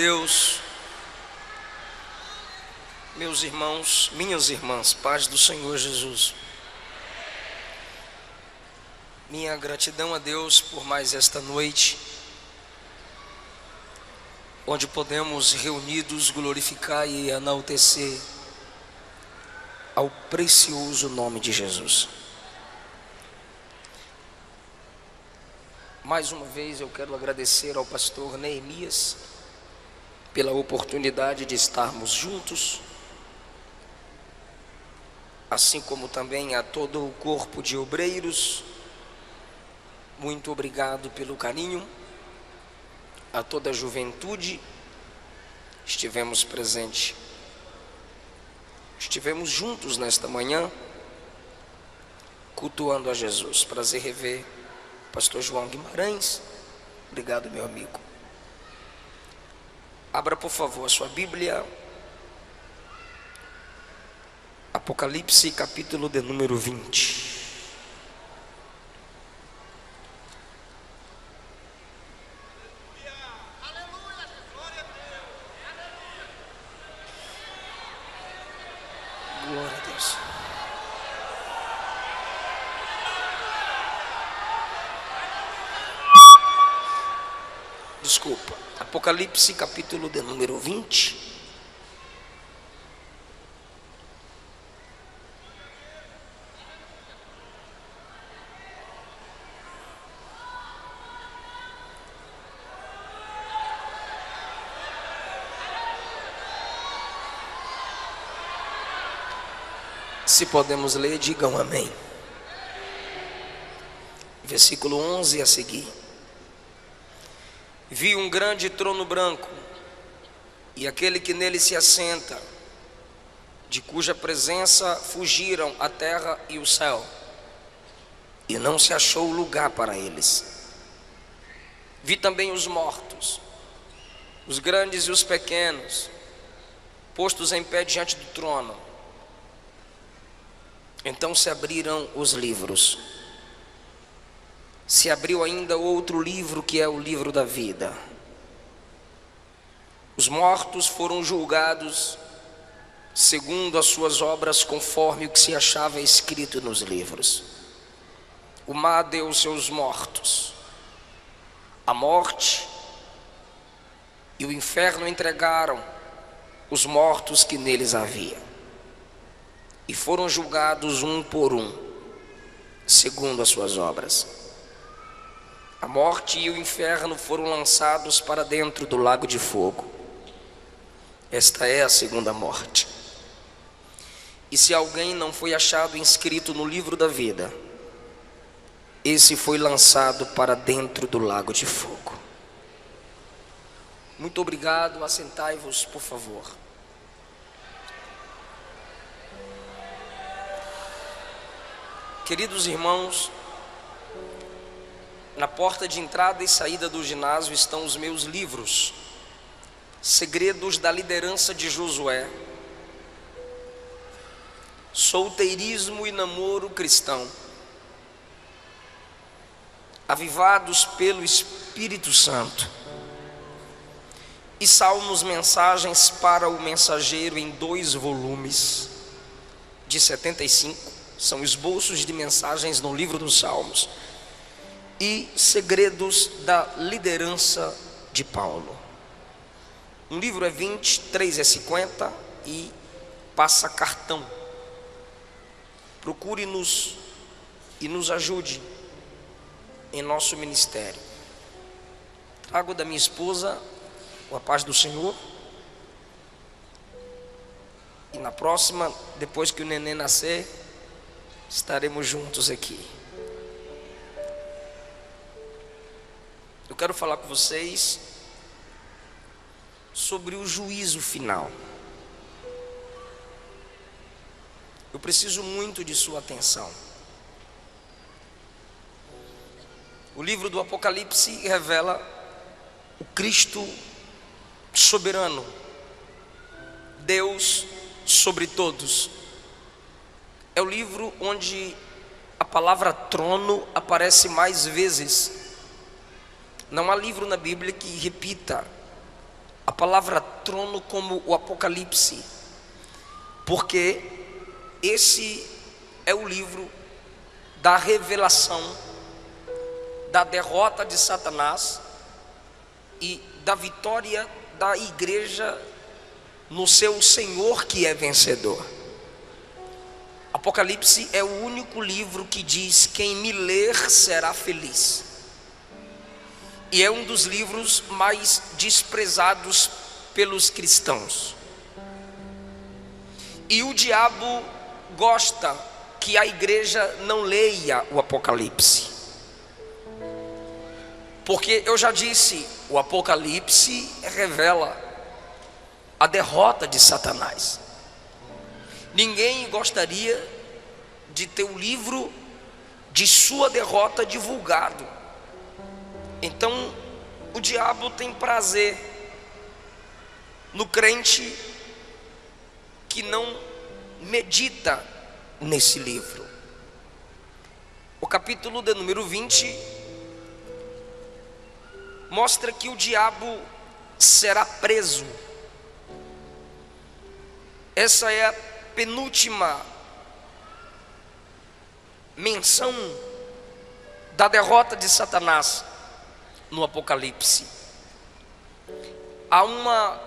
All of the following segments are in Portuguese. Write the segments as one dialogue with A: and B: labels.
A: Deus, meus irmãos, minhas irmãs, paz do Senhor Jesus. Minha gratidão a Deus por mais esta noite, onde podemos reunidos glorificar e enaltecer ao precioso nome de Jesus. Mais uma vez eu quero agradecer ao pastor Neemias pela oportunidade de estarmos juntos, assim como também a todo o corpo de obreiros. Muito obrigado pelo carinho, a toda a juventude. Estivemos presentes, estivemos juntos nesta manhã, cultuando a Jesus. Prazer rever pastor João Guimarães. Obrigado, meu amigo. Abra, por favor, a sua Bíblia. Apocalipse, capítulo de número 20. Glória a Deus. Desculpa. Apocalipse, capítulo de número 20. Se podemos ler, digam amém. Versículo 11 a seguir. Vi um grande trono branco, e aquele que nele se assenta, de cuja presença fugiram a terra e o céu, e não se achou lugar para eles. Vi também os mortos, os grandes e os pequenos, postos em pé diante do trono. Então se abriram os livros. Se abriu ainda outro livro, que é o livro da vida. Os mortos foram julgados segundo as suas obras, conforme o que se achava escrito nos livros. O mar deu seus mortos. A morte e o inferno entregaram os mortos que neles havia, e foram julgados um por um, segundo as suas obras. A morte e o inferno foram lançados para dentro do lago de fogo. Esta é a segunda morte. E se alguém não foi achado inscrito no livro da vida, esse foi lançado para dentro do lago de fogo. Muito obrigado. Assentai-vos, por favor. Queridos irmãos, na porta de entrada e saída do ginásio estão os meus livros: Segredos da Liderança de Josué, Solteirismo e Namoro Cristão, Avivados pelo Espírito Santo, e Salmos, Mensagens para o Mensageiro, em 2 volumes de 75. São esboços de mensagens no livro dos Salmos. E Segredos da Liderança de Paulo. Um livro é 20, 3 é 50 e passa cartão. Procure-nos e nos ajude em nosso ministério. Trago da minha esposa a paz do Senhor. E na próxima, depois que o neném nascer, estaremos juntos aqui. Eu quero falar com vocês sobre o juízo final. Eu preciso muito de sua atenção. O livro do Apocalipse revela o Cristo soberano, Deus sobre todos. É o livro onde a palavra trono aparece mais vezes. Não há livro na Bíblia que repita a palavra trono como o Apocalipse, porque esse é o livro da revelação da derrota de Satanás e da vitória da igreja no seu Senhor que é vencedor. Apocalipse é o único livro que diz: quem me ler será feliz. E é um dos livros mais desprezados pelos cristãos. E o diabo gosta que a igreja não leia o Apocalipse, porque eu já disse, o Apocalipse revela a derrota de Satanás. Ninguém gostaria de ter o livro de sua derrota divulgado. Então o diabo tem prazer no crente que não medita nesse livro. O capítulo de número 20 mostra que o diabo será preso. Essa é a penúltima menção da derrota de Satanás no Apocalipse. Há uma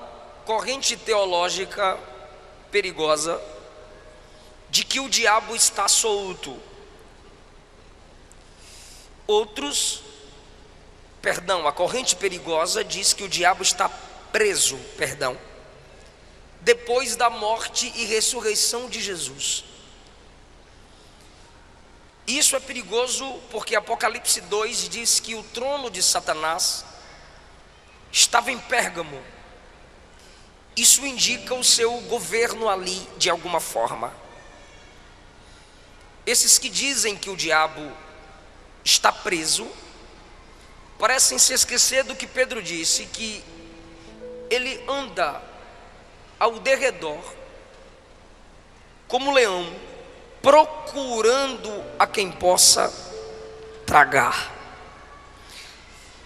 A: corrente teológica perigosa de que o diabo está solto. A corrente perigosa diz que o diabo está preso, depois da morte e ressurreição de Jesus. Isso é perigoso porque Apocalipse 2 diz que o trono de Satanás estava em Pérgamo. Isso indica o seu governo ali de alguma forma. Esses que dizem que o diabo está preso parecem se esquecer do que Pedro disse, que ele anda ao derredor como leão, procurando a quem possa tragar.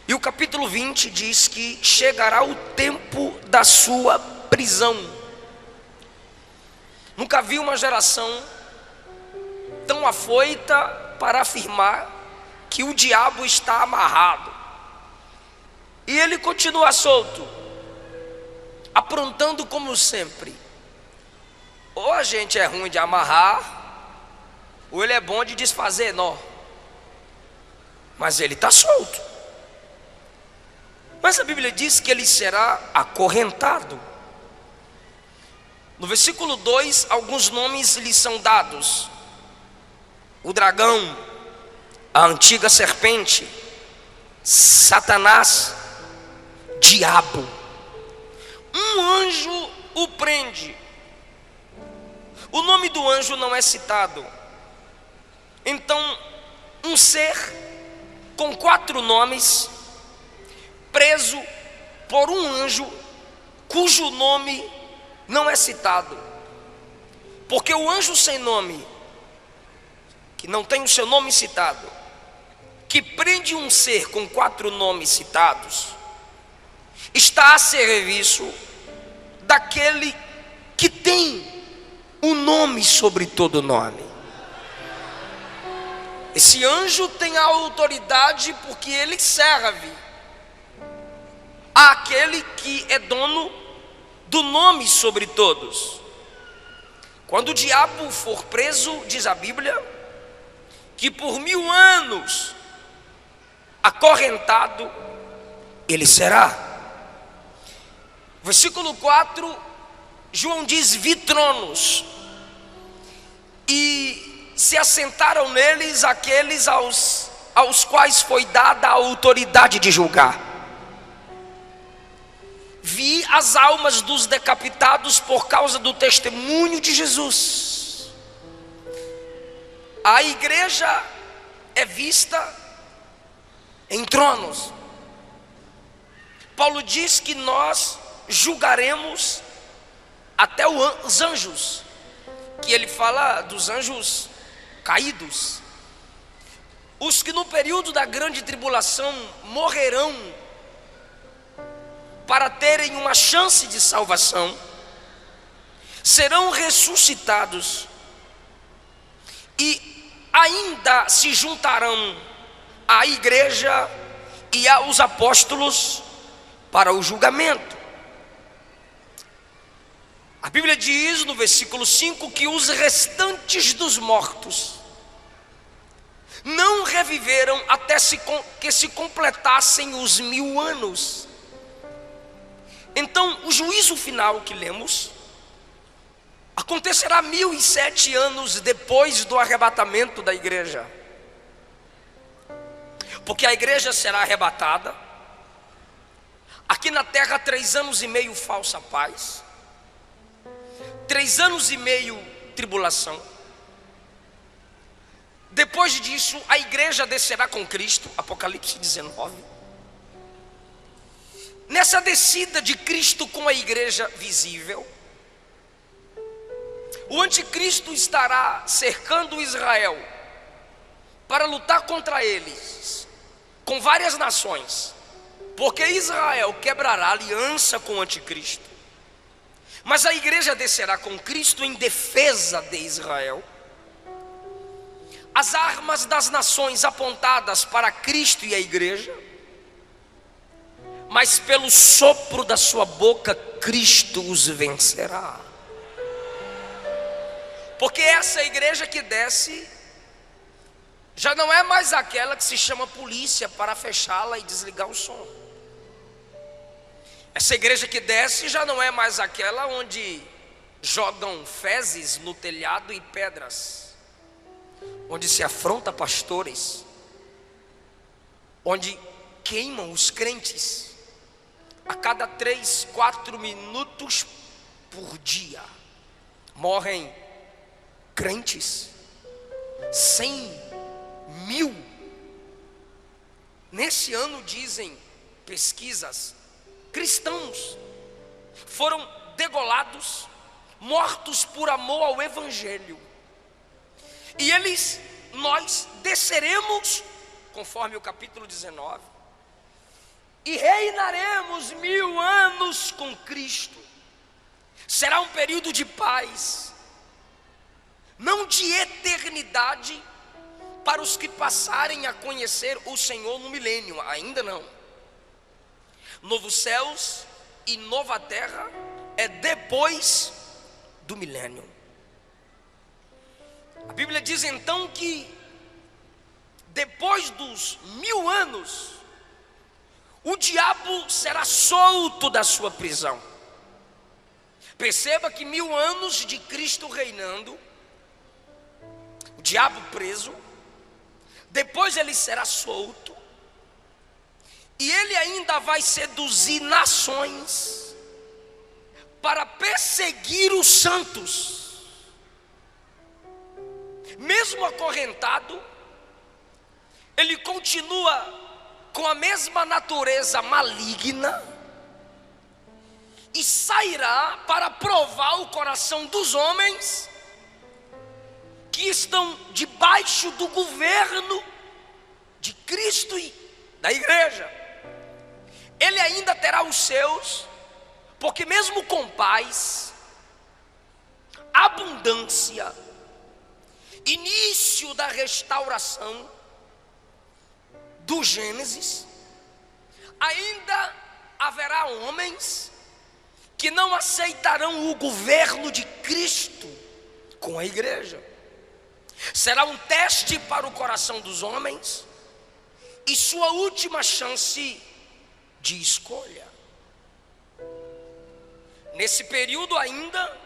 A: E o capítulo 20 diz que chegará o tempo da sua prisão. Nunca vi uma geração tão afoita para afirmar que o diabo está amarrado. E ele continua solto, aprontando como sempre. Ou a gente é ruim de amarrar, ou ele é bom de desfazer nó. Mas ele está solto. Mas a Bíblia diz que ele será acorrentado. No versículo 2, alguns nomes lhe são dados: o dragão, a antiga serpente, Satanás, diabo. Um anjo o prende. O nome do anjo não é citado. Então, um ser com 4 nomes, preso por um anjo cujo nome não é citado. Porque o anjo sem nome, que não tem o seu nome citado, que prende um ser com 4 nomes citados, está a serviço daquele que tem um nome sobre todo nome. Esse anjo tem a autoridade porque ele serve àquele que é dono do nome sobre todos. Quando o diabo for preso, diz a Bíblia, que por 1000 anos acorrentado ele será. Versículo 4, João diz: vi tronos, e se assentaram neles aqueles aos quais foi dada a autoridade de julgar. Vi as almas dos decapitados por causa do testemunho de Jesus. A igreja é vista em tronos. Paulo diz que nós julgaremos até os anjos, que ele fala dos anjos caídos, os que no período da grande tribulação morrerão para terem uma chance de salvação, serão ressuscitados e ainda se juntarão à igreja e aos apóstolos para o julgamento. A Bíblia diz no versículo 5 que os restantes dos mortos não reviveram até que se completassem os 1000 anos. Então, o juízo final que lemos acontecerá 1007 anos depois do arrebatamento da igreja. Porque a igreja será arrebatada. Aqui na terra 3 anos e meio falsa paz, 3 anos e meio tribulação. Depois disso a igreja descerá com Cristo, Apocalipse 19. Nessa descida de Cristo com a igreja visível, o anticristo estará cercando Israel para lutar contra eles, com várias nações, porque Israel quebrará aliança com o anticristo. Mas a igreja descerá com Cristo em defesa de Israel. As armas das nações apontadas para Cristo e a igreja, mas pelo sopro da sua boca Cristo os vencerá. Porque essa igreja que desce já não é mais aquela que se chama polícia para fechá-la e desligar o som. Essa igreja que desce já não é mais aquela onde jogam fezes no telhado e pedras, onde se afronta pastores, onde queimam os crentes a cada 3, 4 minutos por dia. Morrem crentes, 100.000. Nesse ano, dizem pesquisas, cristãos foram degolados, mortos por amor ao evangelho. E nós desceremos, conforme o capítulo 19, e reinaremos 1000 anos com Cristo. Será um período de paz, não de eternidade, para os que passarem a conhecer o Senhor no milênio, ainda não. Novos céus e nova terra é depois do milênio. A Bíblia diz então que depois dos 1000 anos, o diabo será solto da sua prisão. Perceba que 1000 anos de Cristo reinando, o diabo preso, depois ele será solto, e ele ainda vai seduzir nações para perseguir os santos. Mesmo acorrentado, ele continua com a mesma natureza maligna e sairá para provar o coração dos homens que estão debaixo do governo de Cristo e da igreja. Ele ainda terá os seus, porque mesmo com paz, abundância, início da restauração do Gênesis, ainda haverá homens que não aceitarão o governo de Cristo com a igreja. Será um teste para o coração dos homens e sua última chance de escolha. Nesse período ainda,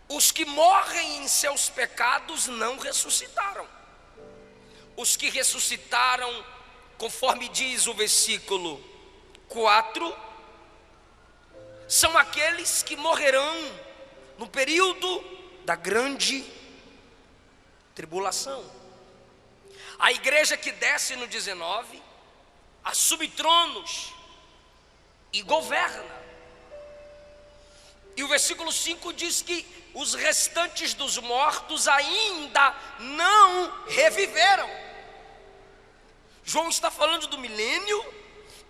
A: os que morrem em seus pecados não ressuscitaram. Os que ressuscitaram, conforme diz o versículo 4, são aqueles que morrerão no período da grande tribulação. A igreja que desce no 19 assume tronos e governa. E o versículo 5 diz que os restantes dos mortos ainda não reviveram. João está falando do milênio,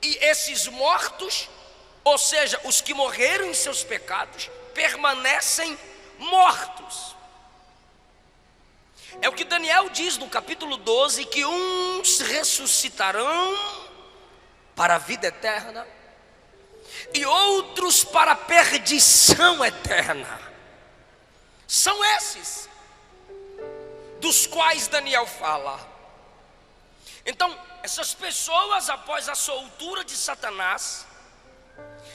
A: e esses mortos Ou seja, os que morreram em seus pecados permanecem mortos. É o que Daniel diz no capítulo 12, que uns ressuscitarão para a vida eterna e outros para a perdição eterna. São esses dos quais Daniel fala. Então, essas pessoas, após a soltura de Satanás,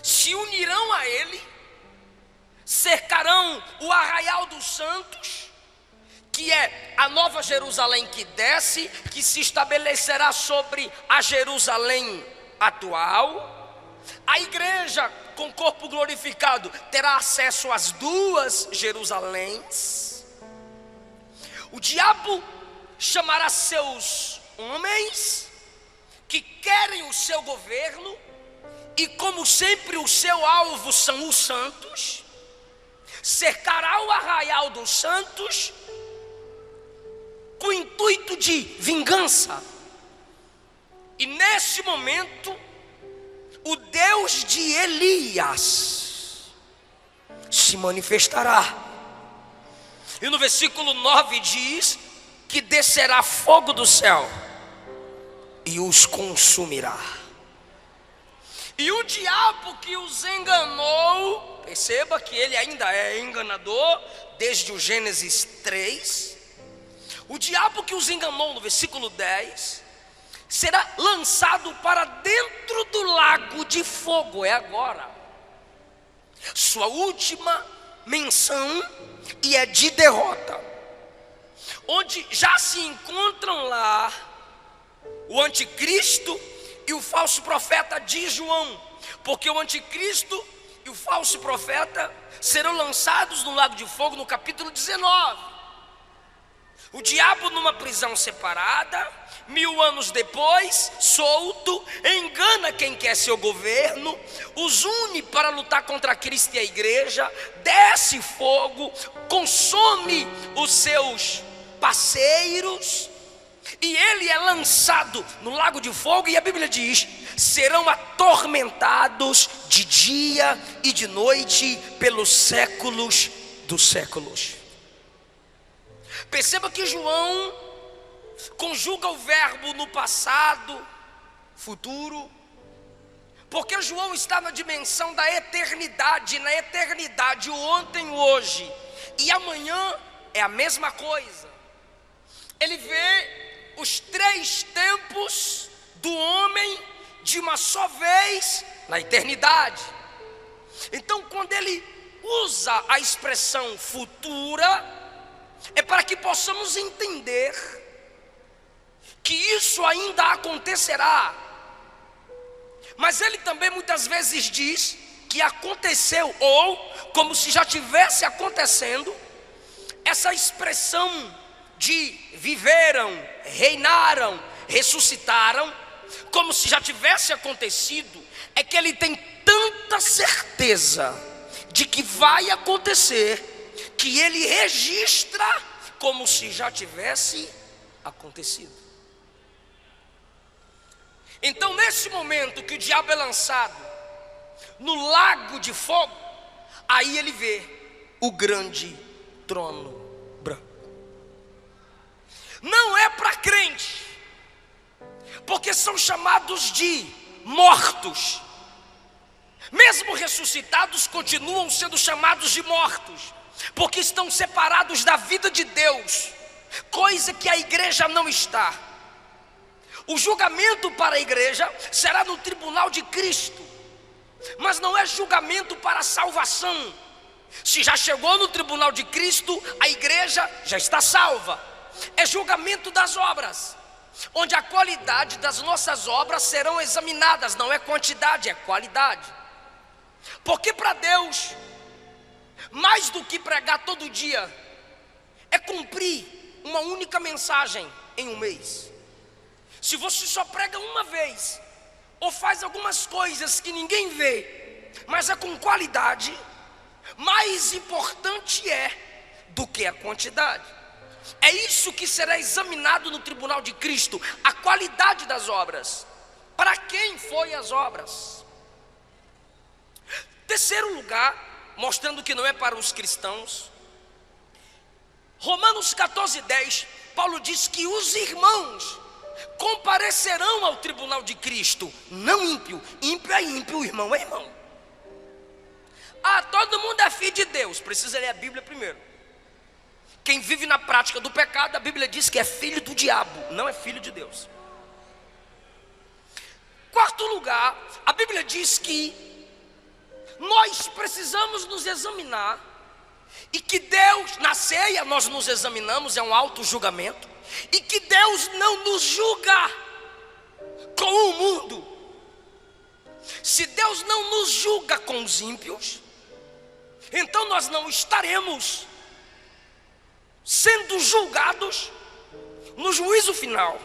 A: se unirão a ele, cercarão o arraial dos santos, que é a nova Jerusalém que desce, que se estabelecerá sobre a Jerusalém atual. A igreja com corpo glorificado terá acesso às duas Jerusaléns. O diabo chamará seus homens que querem o seu governo, e como sempre o seu alvo são os santos, cercará o arraial dos santos com o intuito de vingança. E nesse momento, o Deus de Elias se manifestará. E no versículo 9 diz que descerá fogo do céu e os consumirá. E o diabo que os enganou, perceba que ele ainda é enganador desde o Gênesis 3. O diabo que os enganou, no versículo 10, será lançado para dentro do lago de fogo. É agora sua última menção, e é de derrota, onde já se encontram lá o anticristo e o falso profeta de João, porque o anticristo e o falso profeta serão lançados no lago de fogo no capítulo 19. O diabo numa prisão separada, 1000 anos depois, solto, engana quem quer seu governo, os une para lutar contra Cristo e a igreja, desce fogo, consome os seus parceiros, e ele é lançado no lago de fogo, e a Bíblia diz: serão atormentados de dia e de noite pelos séculos dos séculos. Perceba que João conjuga o verbo no passado, futuro, porque João está na dimensão da eternidade. Na eternidade, o ontem, o hoje e amanhã é a mesma coisa. Ele vê os 3 tempos do homem de uma só vez na eternidade. Então, quando ele usa a expressão futura, é para que possamos entender que isso ainda acontecerá. Mas ele também muitas vezes diz que aconteceu, ou como se já tivesse acontecendo. Essa expressão de viveram, reinaram, ressuscitaram, como se já tivesse acontecido, é que ele tem tanta certeza de que vai acontecer, que ele registra como se já tivesse acontecido. Então, nesse momento que o diabo é lançado no lago de fogo, aí ele vê o grande trono branco. Não é para crente, porque são chamados de mortos. Mesmo ressuscitados, continuam sendo chamados de mortos, porque estão separados da vida de Deus, coisa que a igreja não está. O julgamento para a igreja será no tribunal de Cristo, mas não é julgamento para a salvação. Se já chegou no tribunal de Cristo, a igreja já está salva. É julgamento das obras, onde a qualidade das nossas obras serão examinadas. Não é quantidade, é qualidade. Porque para Deus, mais do que pregar todo dia, é cumprir uma única mensagem em um mês. Se você só prega uma vez, ou faz algumas coisas que ninguém vê, mas é com qualidade, mais importante é do que a quantidade. É isso que será examinado no tribunal de Cristo, a qualidade das obras. Para quem foi as obras? Terceiro lugar, mostrando que não é para os cristãos, Romanos 14:10, Paulo diz que os irmãos comparecerão ao tribunal de Cristo, não ímpio. Ímpio é ímpio, irmão é irmão. Ah, todo mundo é filho de Deus, precisa ler a Bíblia primeiro. Quem vive na prática do pecado, a Bíblia diz que é filho do diabo, não é filho de Deus. Quarto lugar, a Bíblia diz que nós precisamos nos examinar, e que Deus, na ceia nós nos examinamos, é um auto-julgamento, e que Deus não nos julga com o mundo. Se Deus não nos julga com os ímpios, então nós não estaremos sendo julgados no juízo final.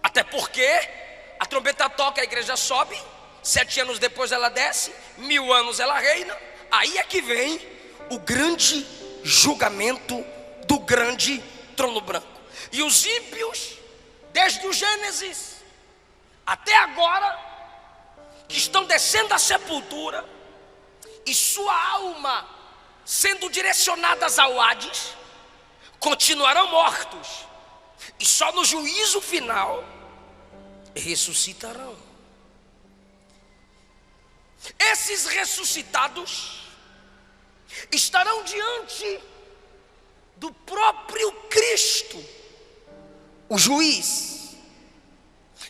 A: Até porque a trombeta toca, a igreja sobe, 7 anos depois ela desce, 1000 anos ela reina. Aí é que vem o grande julgamento do grande trono branco. E os ímpios, desde o Gênesis até agora, que estão descendo à sepultura, e sua alma sendo direcionadas ao Hades, continuarão mortos, e só no juízo final ressuscitarão. Esses ressuscitados estarão diante do próprio Cristo, o juiz.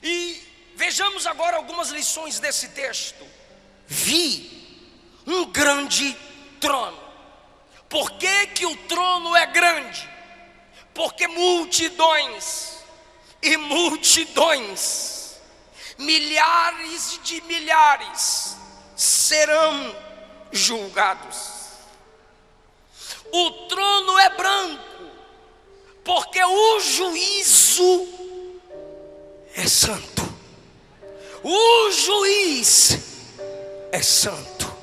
A: E vejamos agora algumas lições desse texto. Vi um grande trono. Por que que o trono é grande? Porque multidões e multidões, milhares de milhares serão julgados. O trono é branco, porque o juízo é santo. O juiz é santo.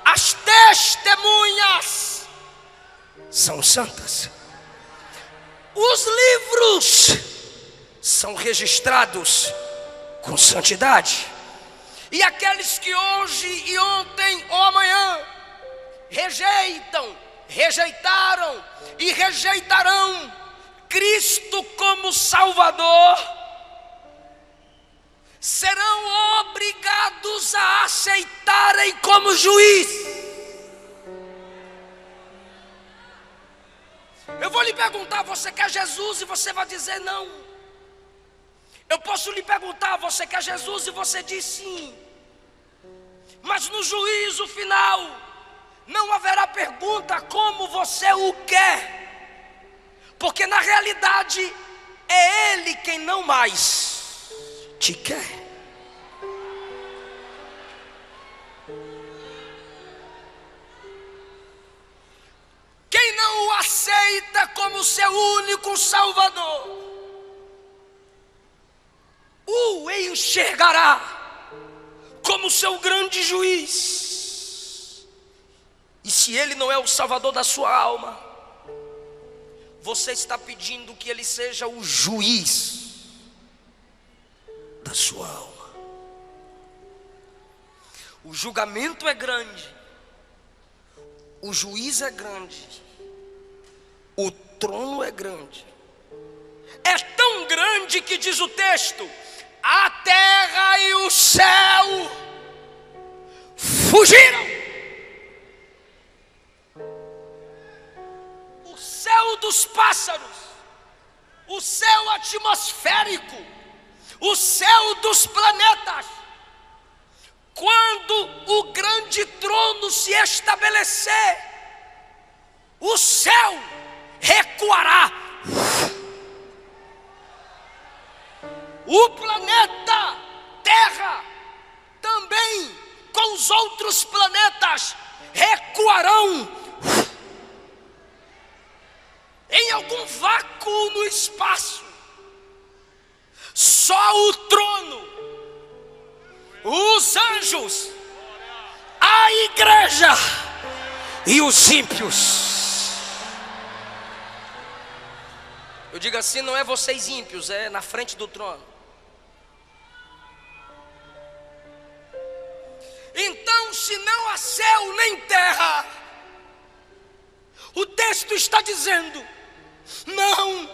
A: As testemunhas são santas. Os livros são registrados com santidade. E aqueles que hoje e ontem ou amanhã rejeitaram e rejeitarão Cristo como Salvador, serão obrigados a aceitarem como juiz. Eu vou lhe perguntar: você quer Jesus? E você vai dizer não. Eu posso lhe perguntar: você quer Jesus? E você diz sim. Mas no juízo final não haverá pergunta como você o quer, porque na realidade é Ele quem não mais te quer. Quem não o aceita como seu único Salvador, o enxergará como seu grande juiz. E se Ele não é o Salvador da sua alma, você está pedindo que Ele seja o juiz da sua alma. O julgamento é grande, o juiz é grande, o trono é grande. É tão grande que diz o texto: a terra e o céu fugiram. O céu dos pássaros, o céu atmosférico, o céu dos planetas, quando o grande trono se estabelecer, o céu recuará. O planeta Terra também, com os outros planetas, recuarão em algum vácuo no espaço. Só o trono, os anjos, a igreja e os ímpios. Eu digo assim, não é vocês ímpios, é na frente do trono. Então se não há céu nem terra, o texto está dizendo, não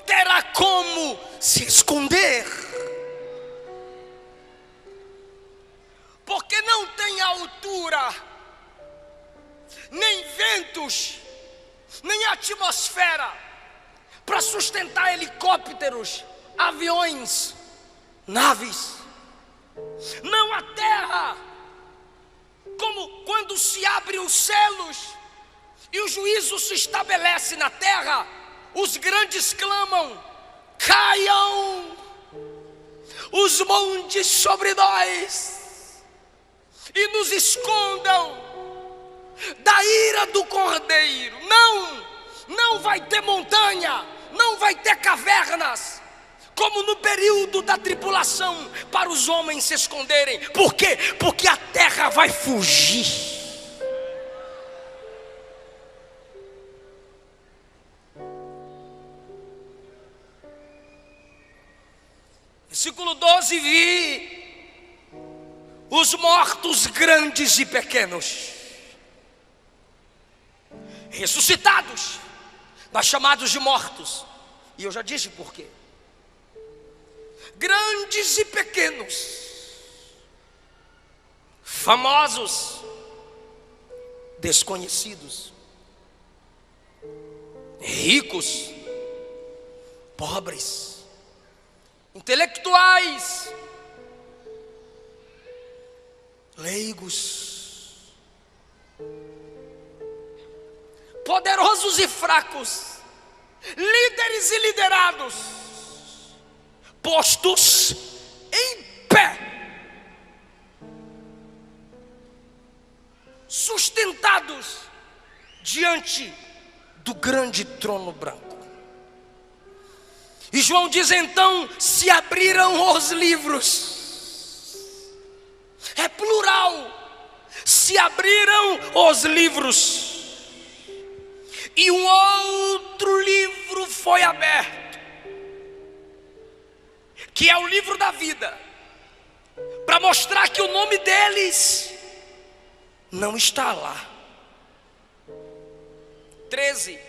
A: terá como se esconder, porque não tem altura, nem ventos, nem atmosfera para sustentar helicópteros, aviões, naves. Não há terra, como quando se abrem os céus e o juízo se estabelece na terra, os grandes clamam, caiam os montes sobre nós e nos escondam da ira do Cordeiro. Não vai ter montanha, não vai ter cavernas, como no período da tribulação, para os homens se esconderem. Por quê? Porque a terra vai fugir. Versículo 12: vi os mortos grandes e pequenos, ressuscitados, mas chamados de mortos. E eu já disse por quê. Grandes e pequenos, famosos, desconhecidos, ricos, pobres, intelectuais, leigos, poderosos e fracos, líderes e liderados, postos em pé, sustentados diante do grande trono branco. E João diz: então se abriram os livros. É plural. Se abriram os livros, e um outro livro foi aberto, que é o livro da vida, para mostrar que o nome deles não está lá. 13: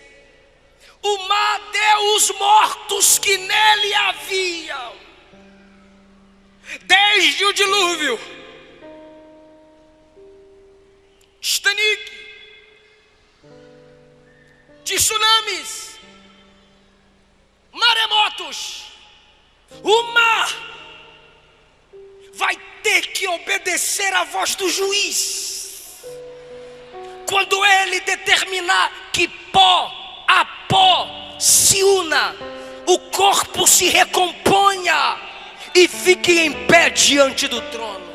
A: o mar deu os mortos que nele haviam, desde o dilúvio, Titanic, tsunamis, maremotos. O mar vai ter que obedecer à voz do juiz, quando ele determinar que pó a pó se una, o corpo se recomponha e fique em pé diante do trono.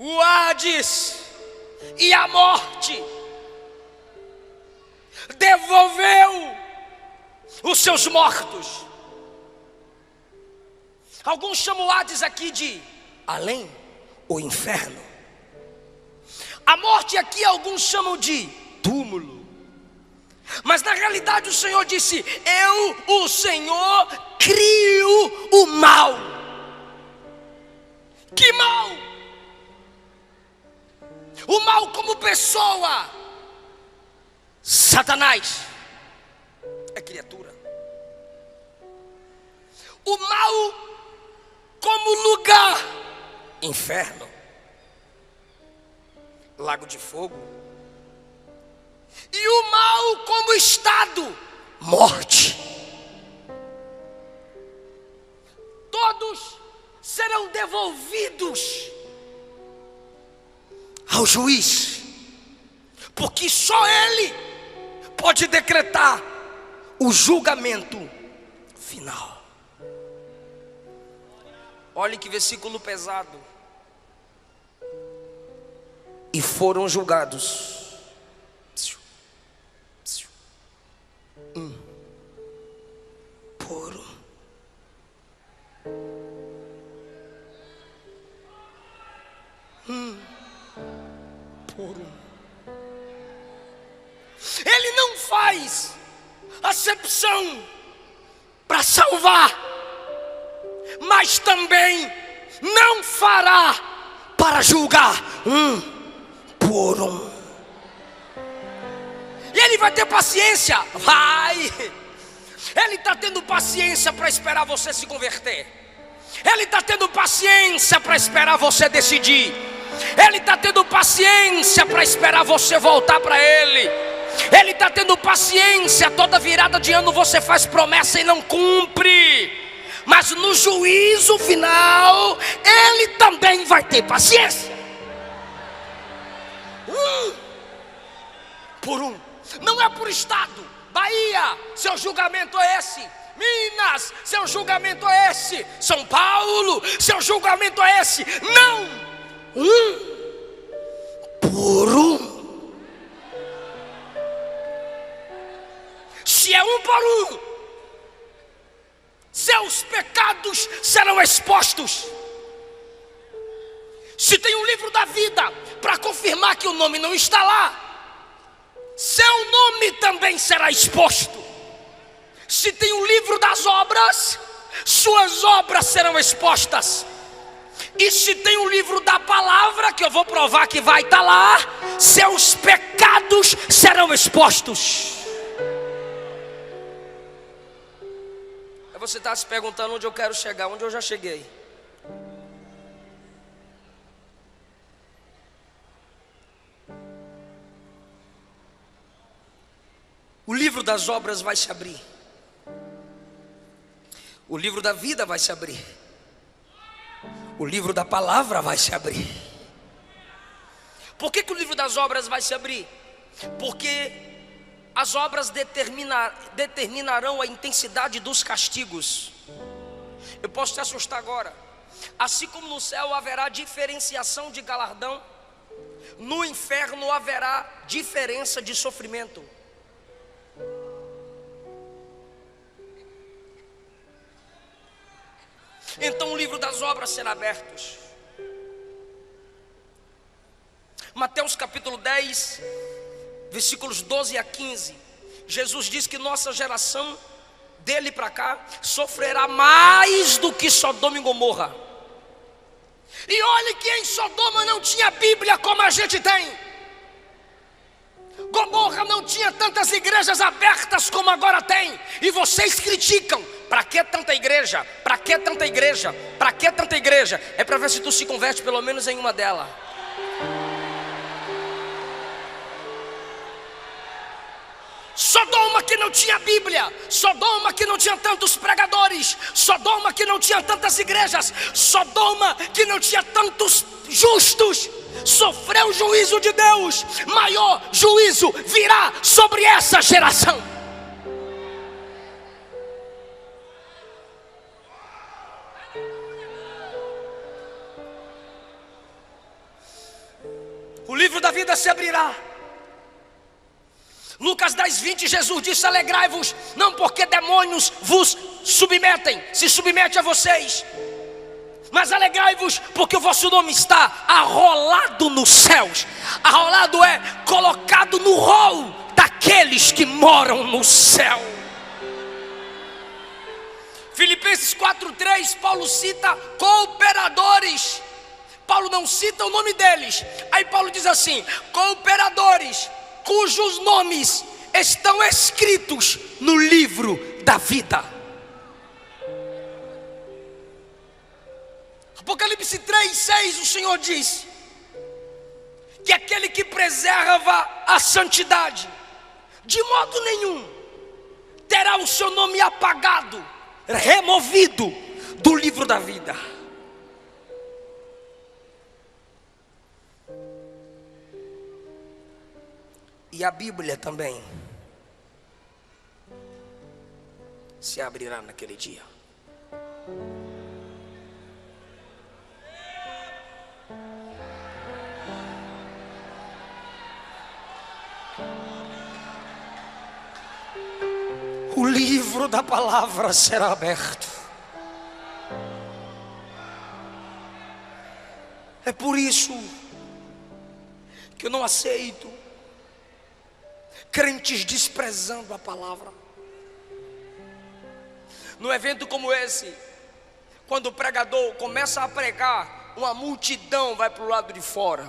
A: O Hades e a morte devolveu os seus mortos. Alguns chamam o Hades aqui de além, o inferno. A morte aqui alguns chamam de túmulo. Mas na realidade o Senhor disse: eu, o Senhor, crio o mal. Que mal? O mal como pessoa. Satanás é criatura. O mal como lugar, inferno, lago de fogo. E o mal como estado, morte. Todos serão devolvidos ao juiz, porque só ele pode decretar o julgamento final. Olha que versículo pesado. E foram julgados um por um. Por um. Ele não faz acepção para salvar, mas também não fará para julgar um por um. E Ele vai ter paciência, Ele está tendo paciência para esperar você se converter. Ele está tendo paciência para esperar você decidir. Ele está tendo paciência para esperar você voltar para Ele. Ele está tendo paciência. Toda virada de ano você faz promessa e não cumpre, mas no juízo final Ele também vai ter paciência. Por um. Não é por estado. Bahia, seu julgamento é esse. Minas, seu julgamento é esse. São Paulo, seu julgamento é esse. Não, por um. Se é um por um, seus pecados serão expostos. Se tem um livro da vida para confirmar que o nome não está lá, seu nome também será exposto. Se tem um livro das obras, suas obras serão expostas. E se tem um livro da palavra, que eu vou provar que vai estar lá, seus pecados serão expostos. Aí você está se perguntando onde eu quero chegar, onde eu já cheguei. O livro das obras vai se abrir. O livro da vida vai se abrir. O livro da palavra vai se abrir. Por que o livro das obras vai se abrir? Porque as obras determinarão a intensidade dos castigos. Eu posso te assustar agora. Assim como no céu haverá diferenciação de galardão, no inferno haverá diferença de sofrimento. Então o livro das obras será aberto. Mateus capítulo 10, versículos 12 a 15. Jesus diz que nossa geração, dele para cá, sofrerá mais do que Sodoma e Gomorra. E olhe que em Sodoma não tinha Bíblia como a gente tem. Gomorra não tinha tantas igrejas abertas como agora tem. E vocês criticam. Para que tanta igreja? Para que tanta igreja? Para que tanta igreja? É para ver se tu se converte pelo menos em uma delas. Sodoma que não tinha Bíblia, Sodoma que não tinha tantos pregadores, Sodoma que não tinha tantas igrejas, Sodoma que não tinha tantos justos, sofreu o juízo de Deus. Maior juízo virá sobre essa geração. O livro da vida se abrirá. Lucas 10, 20, Jesus disse: alegrai-vos, não porque demônios vos submetem, se submete a vocês, mas alegrai-vos porque o vosso nome está arrolado nos céus. Arrolado é colocado no rol daqueles que moram no céu. Filipenses 4:3, Paulo cita cooperadores. Paulo não cita o nome deles. Aí Paulo diz assim: cooperadores cujos nomes estão escritos no livro da vida. Apocalipse 3:6, o Senhor diz que aquele que preserva a santidade, de modo nenhum terá o seu nome apagado, removido do livro da vida. E a Bíblia também se abrirá naquele dia. O livro da palavra será aberto. É por isso que eu não aceito crentes desprezando a palavra. Num evento como esse, quando o pregador começa a pregar, uma multidão vai para o lado de fora.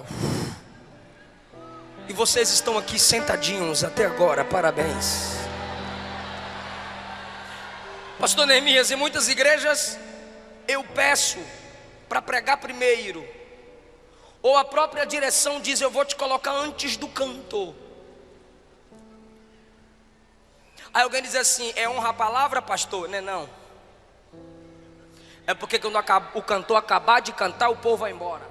A: E vocês estão aqui sentadinhos até agora, parabéns. Pastor Neemias, em muitas igrejas eu peço para pregar primeiro, ou a própria direção diz: eu vou te colocar antes do cantor. Aí alguém diz assim: é honra a palavra, pastor? Não. É porque quando o cantor acabar de cantar, o povo vai embora.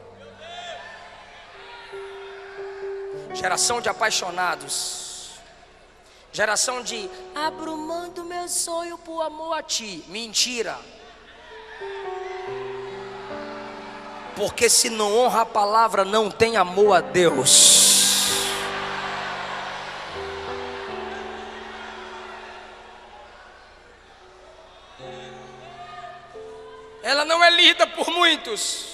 A: Geração de apaixonados, geração de abro mão do meu sonho por amor a ti. Mentira. Porque se não honra a palavra, não tem amor a Deus. Ela não é lida por muitos.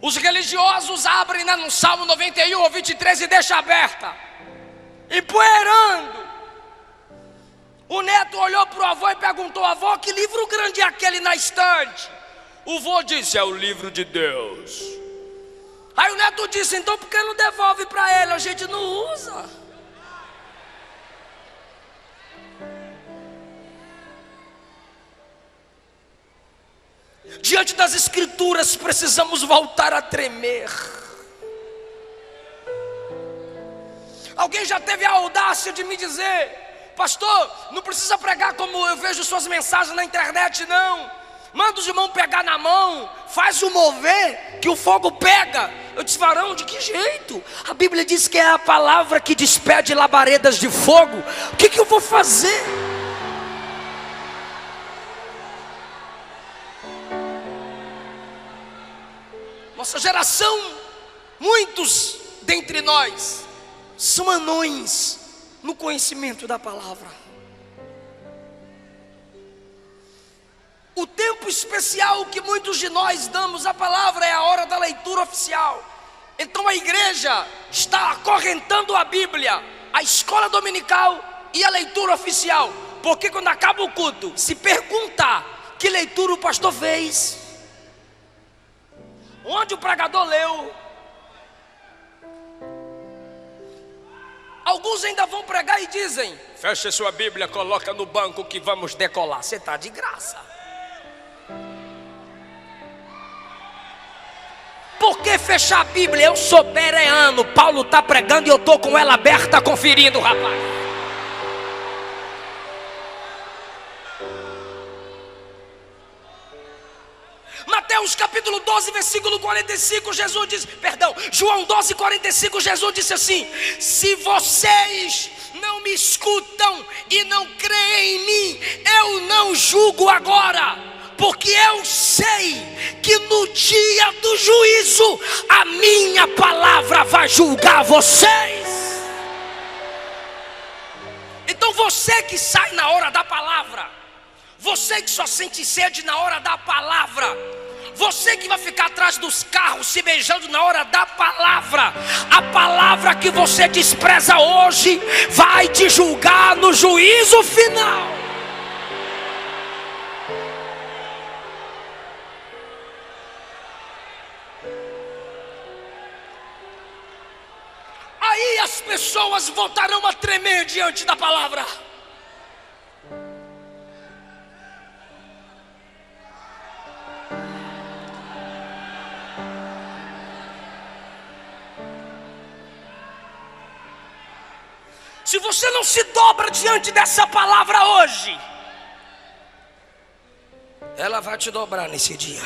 A: Os religiosos abrem no Salmo 91 ou 23 e deixam aberta, empoeirando. O neto olhou para o avô e perguntou: avô, que livro grande é aquele na estante? O avô disse: é o livro de Deus. Aí o neto disse: então por que não devolve para ele? A gente não usa. Diante das escrituras precisamos voltar a tremer. Alguém já teve a audácia de me dizer: pastor, não precisa pregar como eu vejo suas mensagens na internet, não. Manda os irmãos pegar na mão, faz o mover que o fogo pega. Eu disse: varão, de que jeito? A Bíblia diz que é a palavra que despede labaredas de fogo. O que eu vou fazer? Nossa geração, muitos dentre nós são anões no conhecimento da palavra. O tempo especial que muitos de nós damos à palavra é a hora da leitura oficial. Então a igreja está acorrentando a Bíblia, a escola dominical e a leitura oficial. Porque quando acaba o culto, se perguntar que leitura o pastor fez, onde o pregador leu, alguns ainda vão pregar e dizem: feche sua Bíblia, coloca no banco que vamos decolar. Você está de graça. Por que fechar a Bíblia? Eu sou bereano, Paulo está pregando e eu estou com ela aberta conferindo, rapaz. Mateus capítulo 12, versículo 45, Jesus diz, João 12, 45, Jesus disse assim: se vocês não me escutam e não creem em mim, eu não julgo agora, porque eu sei que no dia do juízo a minha palavra vai julgar vocês. Então você que sai na hora da palavra, você que só sente sede na hora da palavra, você que vai ficar atrás dos carros se beijando na hora da palavra, a palavra que você despreza hoje vai te julgar no juízo final. Aí as pessoas voltarão a tremer diante da palavra. Se você não se dobra diante dessa palavra hoje, ela vai te dobrar nesse dia.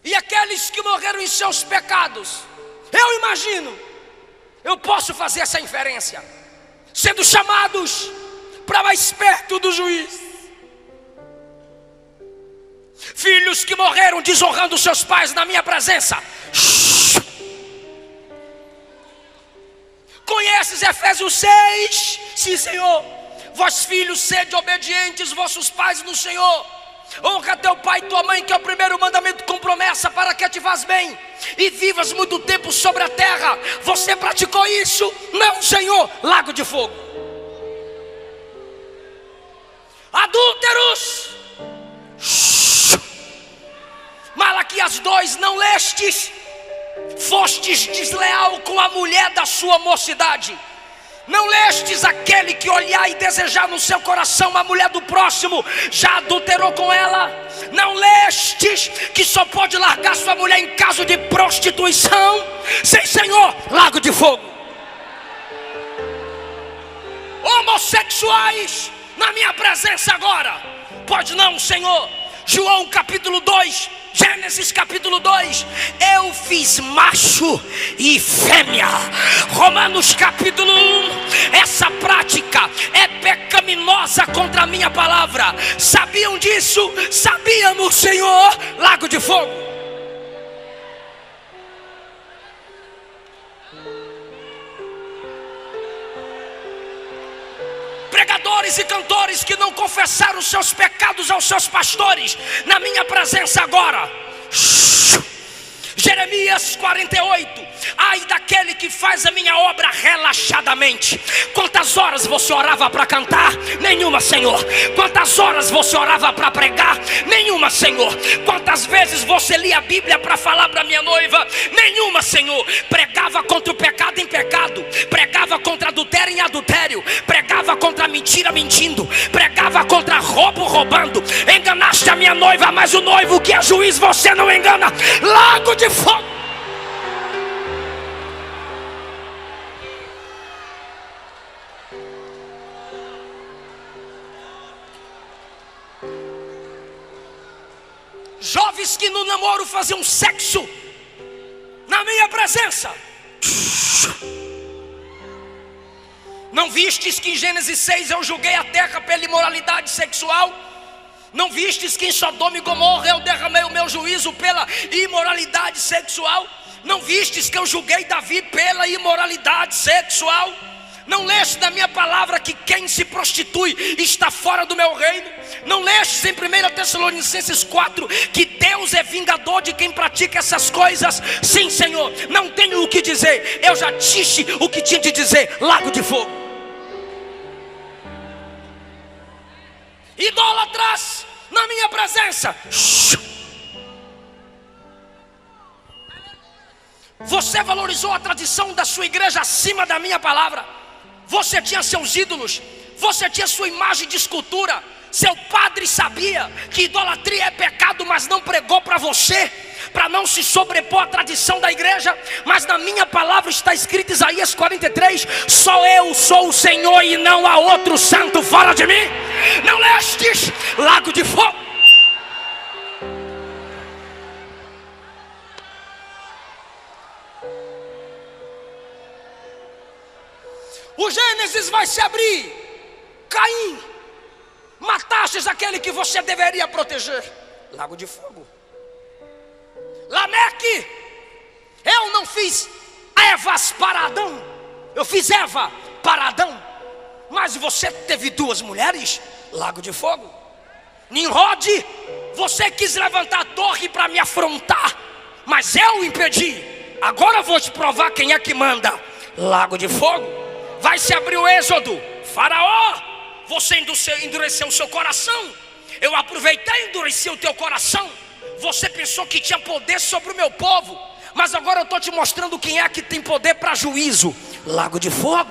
A: E aqueles que morreram em seus pecados, eu imagino, eu posso fazer essa inferência, sendo chamados para mais perto do juiz. Filhos que morreram desonrando seus pais na minha presença. Conheces Efésios 6? Sim, Senhor. Vós filhos, sede obedientes vossos pais no Senhor, honra teu pai e tua mãe, que é o primeiro mandamento com promessa, para que te vás bem e vivas muito tempo sobre a terra. Você praticou isso? Não, Senhor. Lago de fogo. Adúlteros, Malaquias 2, não lestes? Fostes desleal com a mulher da sua mocidade. Não lestes aquele que olhar e desejar no seu coração a mulher do próximo, já adulterou com ela? Não lestes que só pode largar sua mulher em caso de prostituição? Sim, Senhor. Lago de fogo. Homossexuais, na minha presença agora. Pode não, Senhor. João capítulo 2, Gênesis capítulo 2, eu fiz macho e fêmea. Romanos capítulo 1, essa prática é pecaminosa contra a minha palavra. Sabiam disso? Sabíamos, Senhor. Lago de fogo. Pregadores e cantores que não confessaram os seus pecados aos seus pastores, na minha presença agora. Jeremias 48, ai daquele que faz a minha obra relaxadamente. Quantas horas você orava para cantar? Nenhuma, Senhor. Quantas horas você orava para pregar? Nenhuma, Senhor. Quantas vezes você lia a Bíblia para falar para minha noiva? Nenhuma, Senhor. Pregava contra o pecado em pecado, pregava contra adultério em adultério, pregava contra a mentira mentindo, pregava contra roubo roubando. Enganaste a minha noiva, mas o noivo que é juiz você não engana. Lago de fogo. Jovens que no namoro faziam sexo na minha presença. Não vistes que em Gênesis 6 eu julguei a terra pela imoralidade sexual? Não vistes que em Sodoma e Gomorra eu derramei o meu juízo pela imoralidade sexual? Não vistes que eu julguei Davi pela imoralidade sexual? Não leste na minha palavra que quem se prostitui está fora do meu reino? Não lestes em 1 Tessalonicenses 4 que Deus é vingador de quem pratica essas coisas? Sim, Senhor. Não tenho o que dizer, eu já disse o que tinha de dizer. Lago de fogo. Idólatras, na minha presença. Você valorizou a tradição da sua igreja acima da minha palavra. Você tinha seus ídolos, você tinha sua imagem de escultura. Seu padre sabia que idolatria é pecado, mas não pregou para você, para não se sobrepor à tradição da igreja. Mas na minha palavra está escrito em Isaías 43: só eu sou o Senhor e não há outro santo fora de mim. Não lestes? Lago de fogo. O Gênesis vai se abrir. Caim, matastes aquele que você deveria proteger. Lago de fogo. Lameque, eu não fiz Evas para Adão, eu fiz Eva para Adão, mas você teve duas mulheres. Lago de fogo. Nimrod, você quis levantar a torre para me afrontar, mas eu impedi. Agora eu vou te provar quem é que manda. Lago de fogo. Vai se abrir o Êxodo. Faraó, você endureceu o seu coração. Eu aproveitei e endureci o teu coração. Você pensou que tinha poder sobre o meu povo, mas agora eu estou te mostrando quem é que tem poder para juízo. Lago de fogo.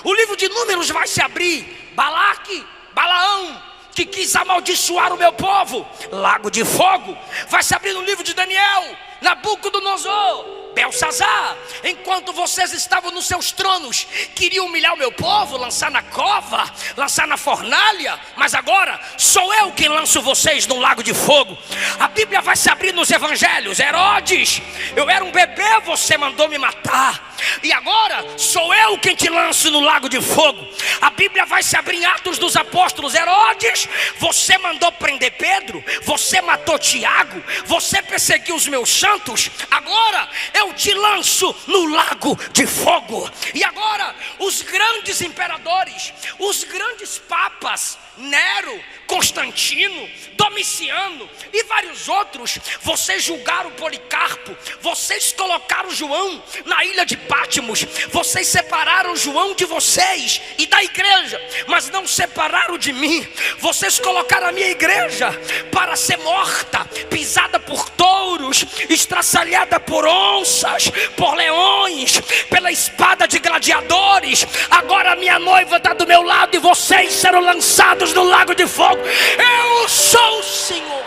A: O livro de Números vai se abrir. Balaque, Balaão, que quis amaldiçoar o meu povo. Lago de fogo. Vai se abrir no livro de Daniel. Nabucodonosor, Belsazar, enquanto vocês estavam nos seus tronos, queriam humilhar o meu povo, lançar na cova, lançar na fornalha, mas agora sou eu quem lanço vocês no lago de fogo. A Bíblia vai se abrir nos evangelhos. Herodes, eu era um bebê, você mandou me matar, e agora sou eu quem te lanço no lago de fogo. A Bíblia vai se abrir em Atos dos Apóstolos. Herodes, você mandou prender Pedro, você matou Tiago, você perseguiu os meus santos, agora eu te lanço no lago de fogo. E agora os grandes imperadores, os grandes papas, Nero, Constantino, Domiciano e vários outros, vocês julgaram Policarpo, vocês colocaram João na ilha de Patmos, vocês separaram João de vocês e da igreja, mas não separaram de mim. Vocês colocaram a minha igreja para ser morta, pisada por touros, estraçalhada por onças, por leões, pela espada de gladiadores. Agora a minha noiva está do meu lado e vocês serão lançados no lago de fogo. Eu sou o Senhor.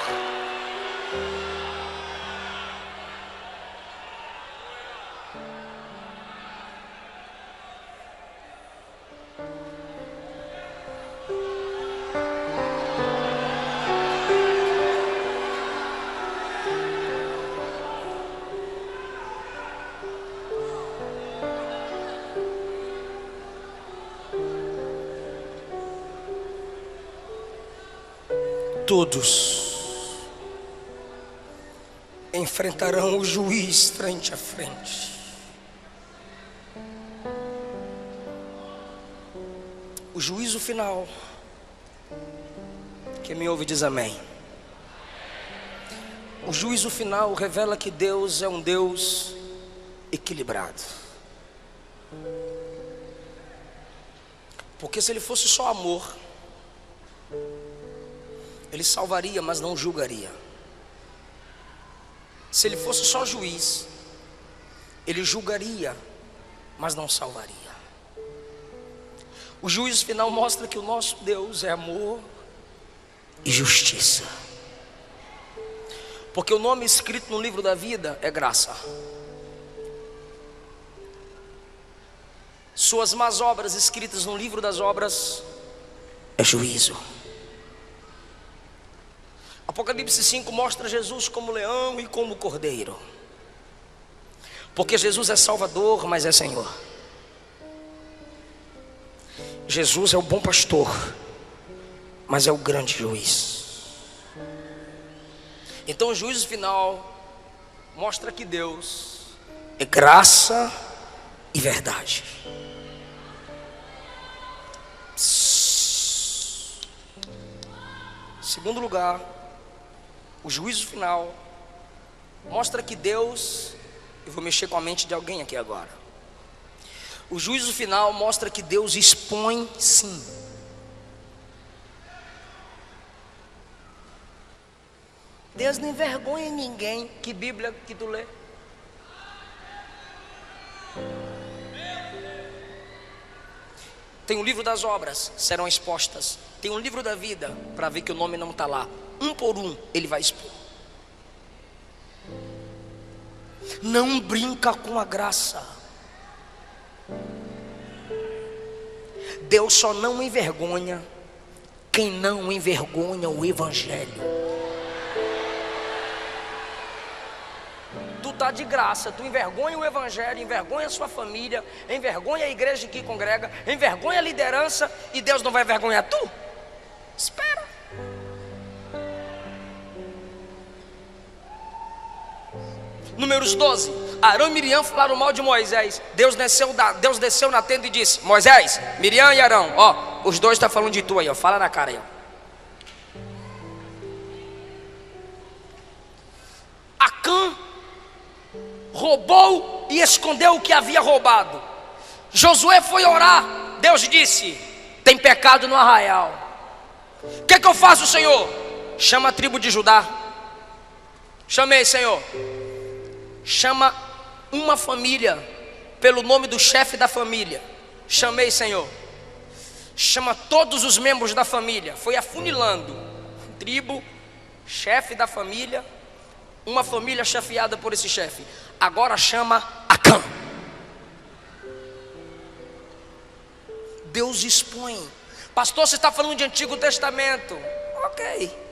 A: Todos enfrentarão o juiz frente a frente. O juízo final. Quem me ouve diz amém. O juízo final revela que Deus é um Deus equilibrado. Porque se Ele fosse só amor, Ele salvaria, mas não julgaria. Se Ele fosse só juiz, Ele julgaria, mas não salvaria. O juízo final mostra que o nosso Deus é amor e justiça. Porque o nome escrito no livro da vida é graça. Suas más obras escritas no livro das obras é juízo. Apocalipse 5 mostra Jesus como leão e como cordeiro. Porque Jesus é Salvador, mas é Senhor. Jesus é o bom pastor, mas é o grande juiz. Então o juízo final mostra que Deus é graça e verdade. Segundo lugar, o juízo final mostra que Deus, eu vou mexer com a mente de alguém aqui agora. O juízo final mostra que Deus expõe sim. Deus não envergonha ninguém. Que Bíblia que tu lê? Tem o livro das obras, serão expostas. Tem um livro da vida, para ver que o nome não está lá. Um por um, Ele vai expor. Não brinca com a graça. Deus só não envergonha quem não envergonha o Evangelho. Tu está de graça, tu envergonha o Evangelho, envergonha a sua família, envergonha a igreja que congrega, envergonha a liderança, e Deus não vai envergonhar tu? Espera. Números 12. Arão e Miriam falaram mal de Moisés. Deus desceu na tenda e disse: Moisés, Miriam e Arão, ó, os dois estão falando de tu aí, ó, fala na cara aí, ó. Acã roubou e escondeu o que havia roubado. Josué foi orar. Deus disse: tem pecado no arraial. O que eu faço, Senhor? Chama a tribo de Judá. Chamei, Senhor. Chama uma família pelo nome do chefe da família. Chamei, Senhor. Chama todos os membros da família. Foi afunilando. Tribo, chefe da família, uma família chefiada por esse chefe. Agora chama Acã. Deus expõe. Pastor, você está falando de Antigo Testamento. Ok.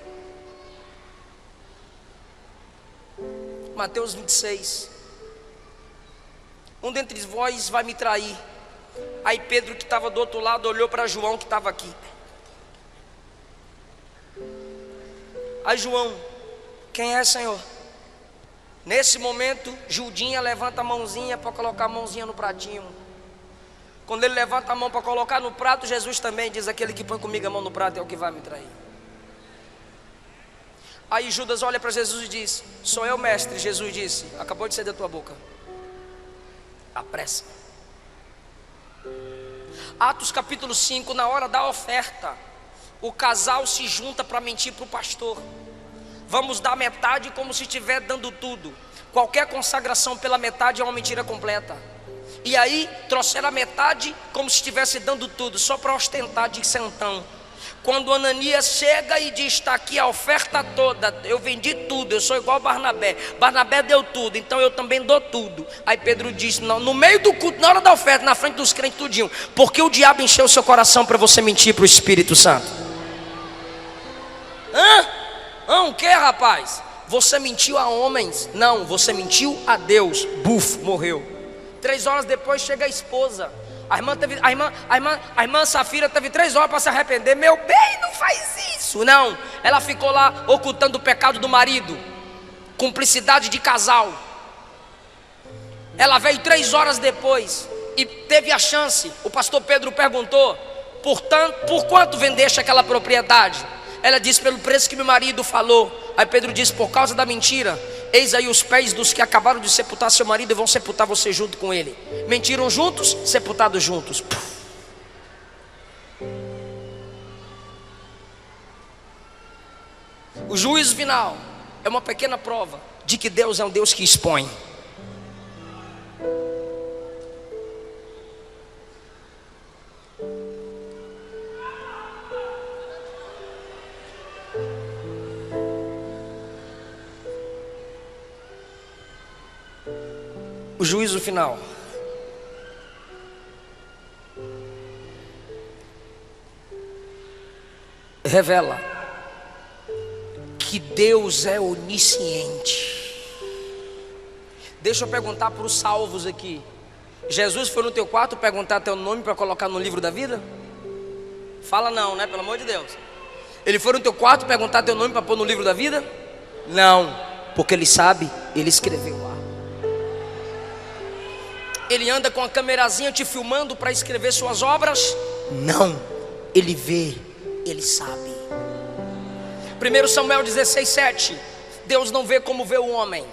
A: Mateus 26. Um dentre vós vai me trair. Aí Pedro, que estava do outro lado, olhou para João, que estava aqui. Aí João: quem é, Senhor? Nesse momento, Judinha levanta a mãozinha para colocar a mãozinha no pratinho. Quando ele levanta a mão para colocar no prato, Jesus também diz: aquele que põe comigo a mão no prato é o que vai me trair. Aí Judas olha para Jesus e diz: sou eu, mestre. Jesus disse: acabou de sair da tua boca. Apressa. Atos capítulo 5, na hora da oferta, o casal se junta para mentir para o pastor. Vamos dar metade como se estiver dando tudo. Qualquer consagração pela metade é uma mentira completa. E aí trouxeram a metade como se estivesse dando tudo, só para ostentar de santão. Quando Ananias chega e diz: está aqui a oferta toda, eu vendi tudo, eu sou igual Barnabé. Barnabé deu tudo, então eu também dou tudo. Aí Pedro diz: não, no meio do culto, na hora da oferta, na frente dos crentes tudinho, porque o diabo encheu o seu coração para você mentir para o Espírito Santo? O que, rapaz? Você mentiu a homens? Não, você mentiu a Deus. Buf, morreu. 3 horas depois chega a esposa. A irmã Safira teve 3 horas para se arrepender. Meu bem, não faz isso. Não, ela ficou lá ocultando o pecado do marido. Cumplicidade de casal. Ela veio 3 horas depois e teve a chance. O pastor Pedro perguntou: por quanto vendeste aquela propriedade? Ela disse: pelo preço que meu marido falou. Aí Pedro disse: por causa da mentira, eis aí os pés dos que acabaram de sepultar seu marido e vão sepultar você junto com ele. Mentiram juntos, sepultados juntos. O juízo final é uma pequena prova de que Deus é um Deus que expõe. O juízo final revela que Deus é onisciente. Deixa eu perguntar para os salvos aqui: Jesus foi no teu quarto perguntar teu nome para colocar no livro da vida? Fala não, né? Pelo amor de Deus. Ele foi no teu quarto perguntar teu nome para pôr no livro da vida? Não, porque ele sabe, ele escreveu lá. Ele anda com a câmerazinha te filmando para escrever suas obras? Não, ele vê, ele sabe. 1 Samuel 16:7. Deus não vê como vê o homem.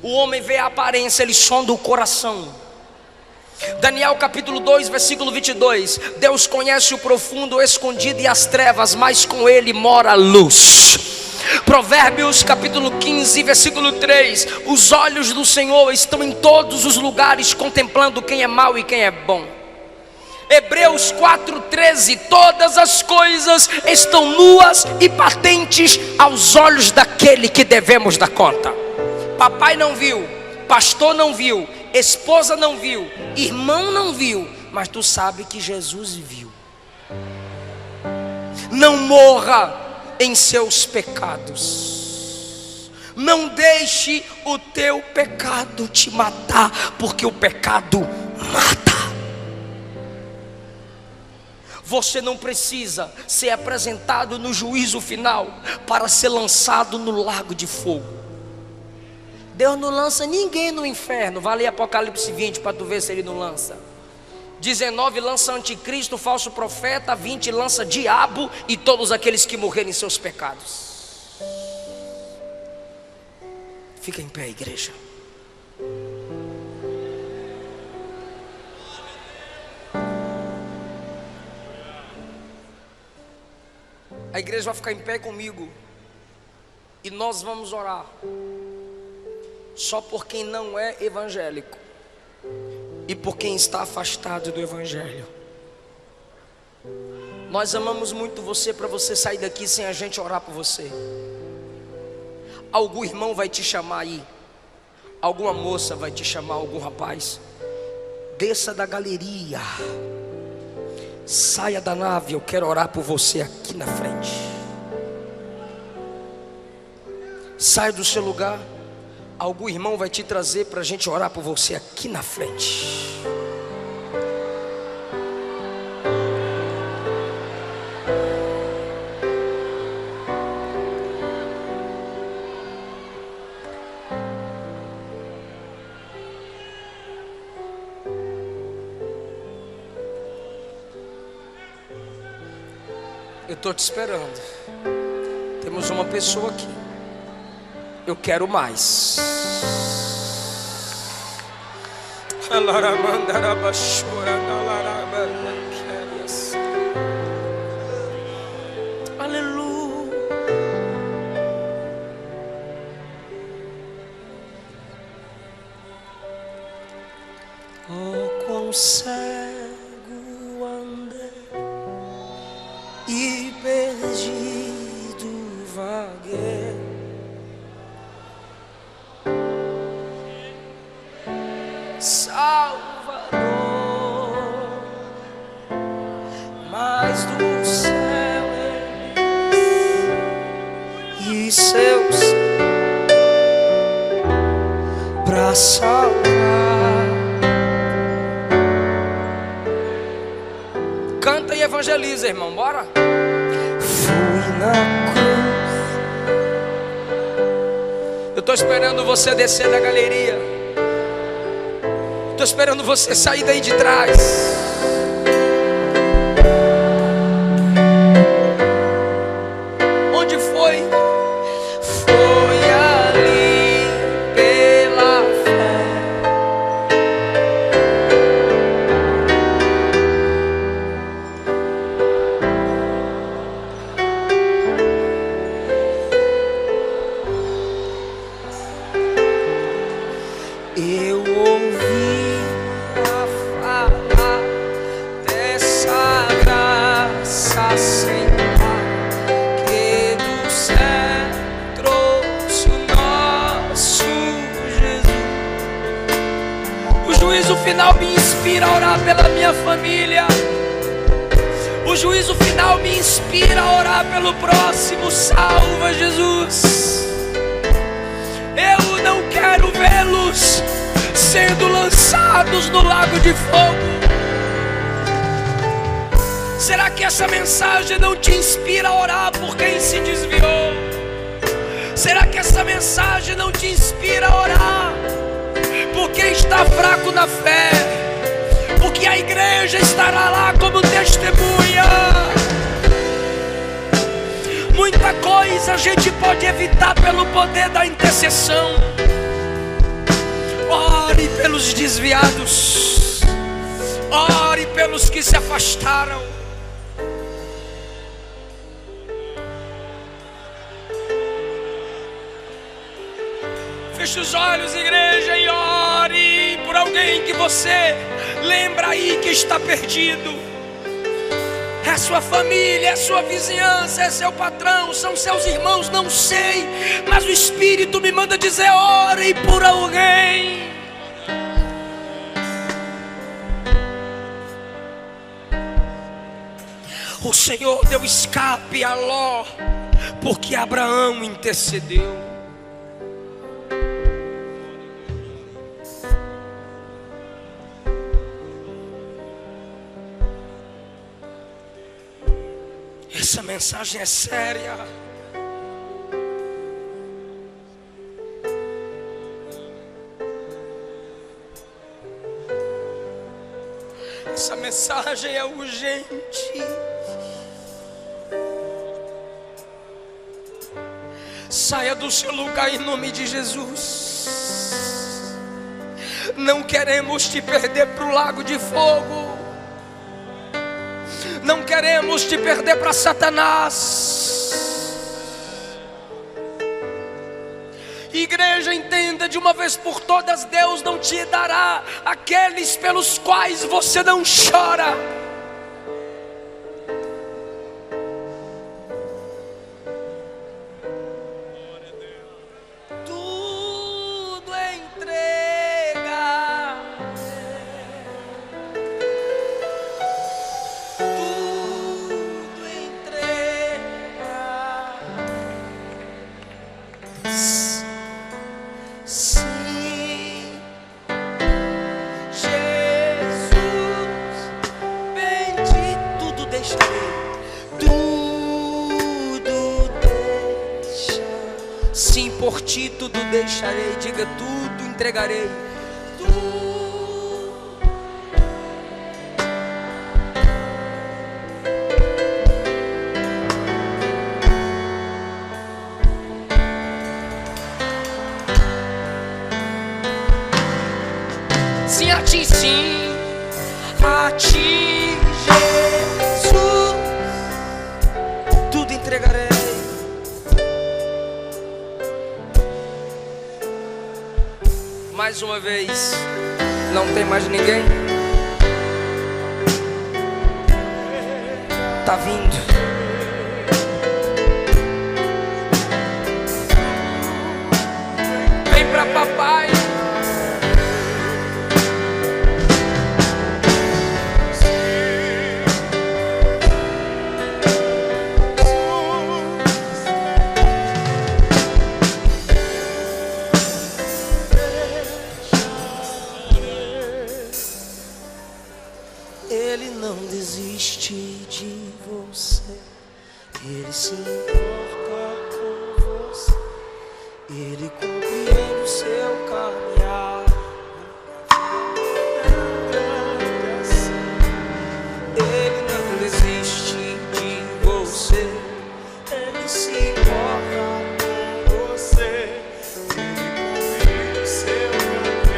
A: O homem vê a aparência, ele sonda o coração. Daniel capítulo 2, versículo 22. Deus conhece o profundo, o escondido e as trevas, mas com ele mora a luz. Provérbios capítulo 15, versículo 3. Os olhos do Senhor estão em todos os lugares, contemplando quem é mau e quem é bom. Hebreus 4:13. Todas as coisas estão nuas e patentes aos olhos daquele que devemos dar conta. Papai não viu, pastor não viu, esposa não viu, irmão não viu, mas tu sabe que Jesus viu. Não morra em seus pecados. Não deixe o teu pecado te matar, porque o pecado mata. Você não precisa ser apresentado no juízo final para ser lançado no lago de fogo. Deus não lança ninguém no inferno. Vai ler Apocalipse 20 para tu ver se ele não lança. 19 lança anticristo, falso profeta. 20 lança diabo e todos aqueles que morrerem em seus pecados. Fica em pé, igreja. A igreja vai ficar em pé comigo e nós vamos orar só por quem não é evangélico e por quem está afastado do evangelho. Nós amamos muito você para você sair daqui sem a gente orar por você. Algum irmão vai te chamar aí, alguma moça vai te chamar, algum rapaz. Desça da galeria, saia da nave, eu quero orar por você aqui na frente. Saia do seu lugar, algum irmão vai te trazer para a gente orar por você aqui na frente. Eu estou te esperando. Temos uma pessoa aqui. Eu quero mais. Aleluia. Oh, quão cego andei e perdido vaguei, Salvador, mas do céu e seus pra salvar. Canta e evangeliza, irmão, bora. Fui na cruz. Eu estou esperando você descer da galeria. Estou esperando você sair daí de trás. Onde foi? Foi ali pela fé. Eu ouvi a falar dessa graça sem par, que do céu trouxe o nosso Jesus. O juízo final me inspira a orar pela minha família. O juízo final me inspira a orar pelo próximo. Salva, Jesus. Eu não quero vê-los sendo lançados no lago de fogo. Será que essa mensagem não te inspira a orar por quem se desviou? Será que essa mensagem não te inspira a orar por quem está fraco na fé? Porque a igreja estará lá como testemunha. Muita coisa a gente pode evitar pelo poder da intercessão. Ore pelos desviados. Ore pelos que se afastaram. Feche os olhos, igreja, e ore por alguém que você lembra aí que está perdido. É sua família, é sua vizinhança, é seu patrão, são seus irmãos, não sei, mas o Espírito me manda dizer: ore por alguém. O Senhor deu escape a Ló, porque Abraão intercedeu. Essa mensagem é séria. Essa mensagem é urgente. Saia do seu lugar em nome de Jesus. Não queremos te perder para o lago de fogo. Não queremos te perder para Satanás. Igreja, entenda de uma vez por todas: Deus não te dará aqueles pelos quais você não chora. Tudo entrega. Tudo entrega. Sim, Jesus, bendito, tudo deixarei, tudo deixa. Sim, por ti tudo deixarei, diga: tudo entregarei. Sim, a ti, sim, a ti, Jesus, tudo entregarei. Mais uma vez, não tem mais ninguém? Tá vindo. Vem pra papai. Ele não desiste de você, Ele se importa com você, Ele compreende o seu caminhar. Ele não desiste de você, Ele se importa com você, Ele compreende o seu caminhar.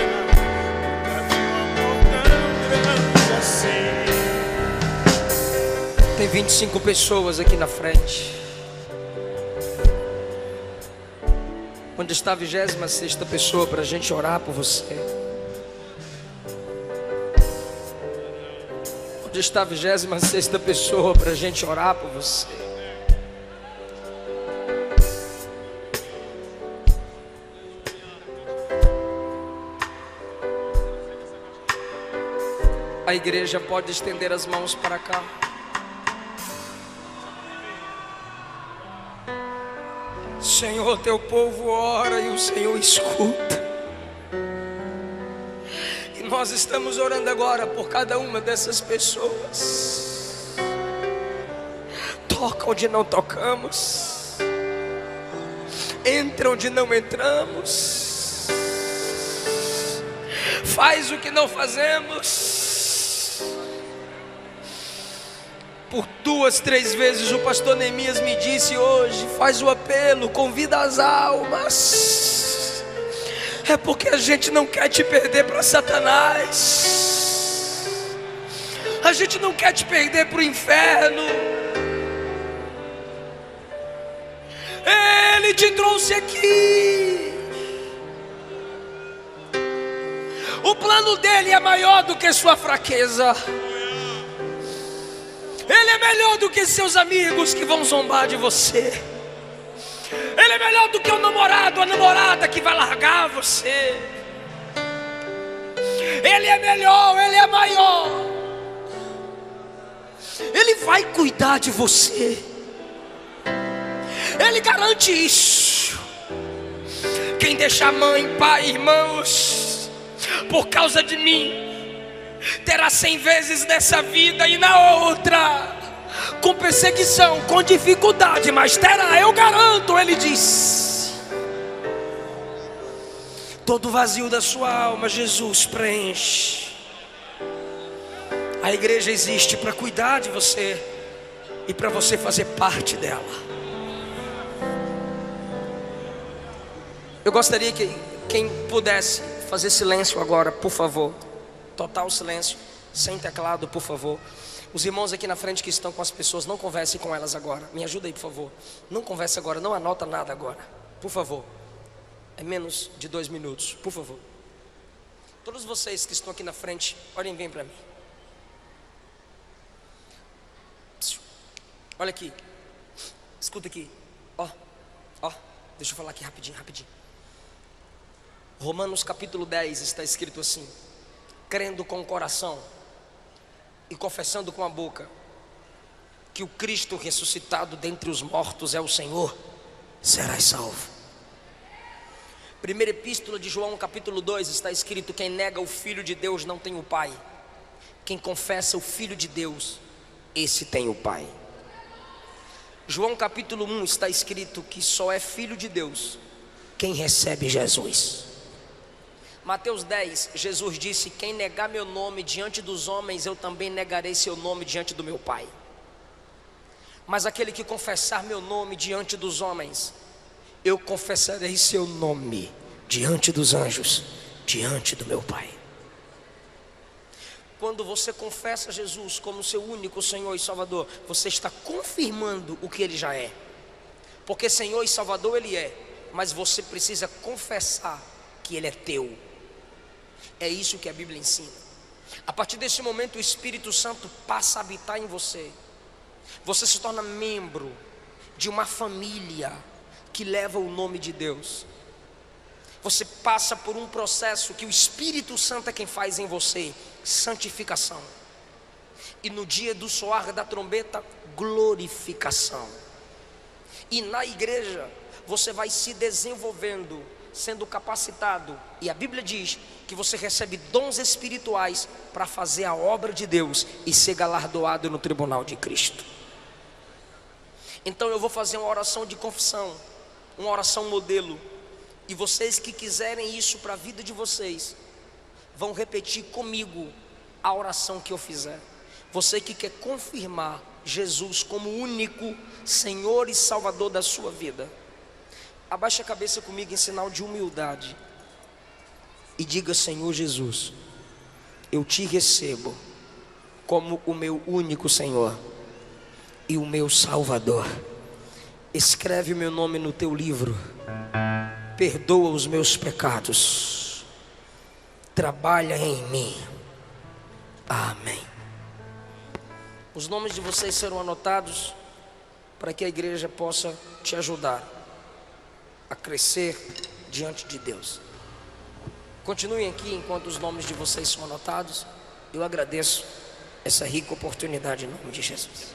A: Nunca vi um amor tão grande assim. Tem 25 pessoas aqui na frente. Onde está a 26ª pessoa para a gente orar por você? Onde está a 26ª pessoa para a gente orar por você? A igreja pode estender as mãos para cá. Senhor, teu povo ora e o Senhor escuta. E nós estamos orando agora por cada uma dessas pessoas. Toca onde não tocamos, entra onde não entramos, faz o que não fazemos. Por 2, 3 vezes o pastor Neemias me disse hoje: faz o apelo, convida as almas. É porque a gente não quer te perder para Satanás. A gente não quer te perder para o inferno. Ele te trouxe aqui. O plano dele é maior do que sua fraqueza. Ele é melhor do que seus amigos que vão zombar de você. Ele é melhor do que o namorado, a namorada que vai largar você. Ele é melhor, Ele é maior. Ele vai cuidar de você. Ele garante isso. Quem deixar mãe, pai, irmãos, por causa de mim, terá 100 vezes nessa vida e na outra, com perseguição, com dificuldade, mas terá, eu garanto. Ele diz: todo vazio da sua alma, Jesus preenche. A igreja existe para cuidar de você e para você fazer parte dela. Eu gostaria que quem pudesse fazer silêncio agora, por favor. Total silêncio, sem teclado, por favor. Os irmãos aqui na frente que estão com as pessoas, não converse com elas agora. Me ajuda aí, por favor. Não converse agora, não anota nada agora, por favor. É menos de 2 minutos, por favor. Todos vocês que estão aqui na frente, olhem bem para mim. Olha aqui, escuta aqui. Ó, deixa eu falar aqui rapidinho. Romanos capítulo 10 está escrito assim: crendo com o coração e confessando com a boca que o Cristo ressuscitado dentre os mortos é o Senhor, serás salvo. Primeira epístola de João capítulo 2 está escrito: quem nega o Filho de Deus não tem o Pai. Quem confessa o Filho de Deus, esse tem o Pai. João capítulo 1 está escrito que só é filho de Deus quem recebe Jesus. Mateus 10, Jesus disse: quem negar meu nome diante dos homens, eu também negarei seu nome diante do meu Pai. Mas aquele que confessar meu nome diante dos homens, eu confessarei seu nome diante dos anjos, diante do meu Pai. quando você confessa Jesus como seu único Senhor e Salvador, você está confirmando o que Ele já é. Porque Senhor e Salvador Ele é, mas você precisa confessar que Ele é teu. É isso que a Bíblia ensina. A partir desse momento o Espírito Santo passa a habitar em você. Você se torna membro de uma família que leva o nome de Deus. Você passa por um processo que o Espírito Santo é quem faz em você, santificação. E no dia do soar da trombeta, glorificação. E na igreja você vai se desenvolvendo, sendo capacitado. E a Bíblia diz que você recebe dons espirituais para fazer a obra de Deus e ser galardoado no tribunal de Cristo. Então eu vou fazer uma oração de confissão, uma oração modelo. E vocês que quiserem isso para a vida de vocês, vão repetir comigo a oração que eu fizer. Você que quer confirmar Jesus como único Senhor e Salvador da sua vida, abaixe a cabeça comigo em sinal de humildade e diga: Senhor Jesus, eu te recebo como o meu único Senhor e o meu Salvador. Escreve o meu nome no teu livro, perdoa os meus pecados, trabalha em mim. Amém. Os nomes de vocês serão anotados para que a igreja possa te ajudar a crescer diante de Deus. Continuem aqui enquanto os nomes de vocês são anotados. Eu agradeço essa rica oportunidade em nome de Jesus.